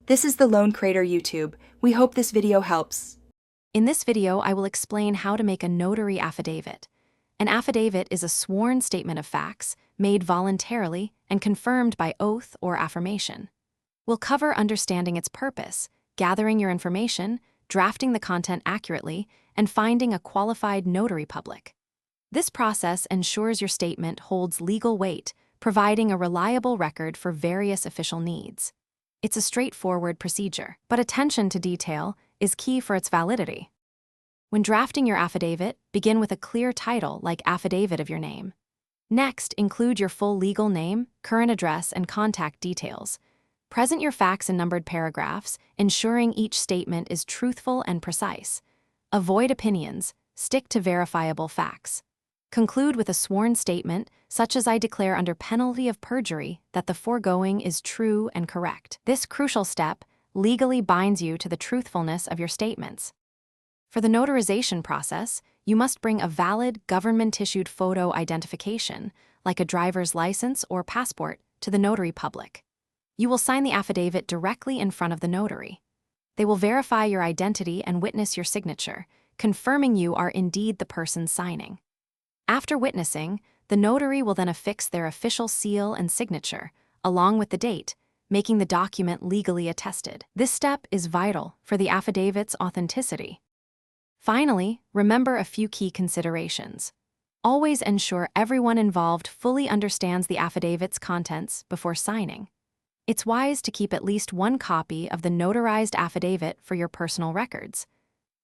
This is the Loan Creator YouTube. We hope this video helps. In this video, I will explain how to make a notary affidavit. An affidavit is a sworn statement of facts made voluntarily and confirmed by oath or affirmation. We'll cover understanding its purpose, gathering your information, drafting the content accurately, and finding a qualified notary public. This process ensures your statement holds legal weight, providing a reliable record for various official needs. It's a straightforward procedure, but attention to detail is key for its validity. When drafting your affidavit, begin with a clear title like Affidavit of your name. Next, include your full legal name, current address, and contact details. Present your facts in numbered paragraphs, ensuring each statement is truthful and precise. Avoid opinions, stick to verifiable facts. Conclude with a sworn statement, such as I declare under penalty of perjury that the foregoing is true and correct. This crucial step legally binds you to the truthfulness of your statements. For the notarization process, you must bring a valid government-issued photo identification, like a driver's license or passport, to the notary public. You will sign the affidavit directly in front of the notary. They will verify your identity and witness your signature, confirming you are indeed the person signing. After witnessing, the notary will then affix their official seal and signature, along with the date, making the document legally attested. This step is vital for the affidavit's authenticity. Finally, remember a few key considerations. Always ensure everyone involved fully understands the affidavit's contents before signing. It's wise to keep at least one copy of the notarized affidavit for your personal records.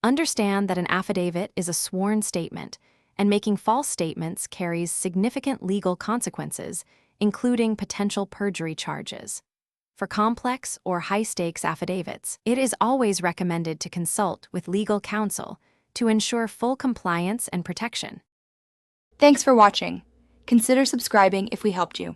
Understand that an affidavit is a sworn statement, and making false statements carries significant legal consequences, including potential perjury charges. For complex or high-stakes affidavits, it is always recommended to consult with legal counsel to ensure full compliance and protection. Thanks for watching. Consider subscribing if we helped you.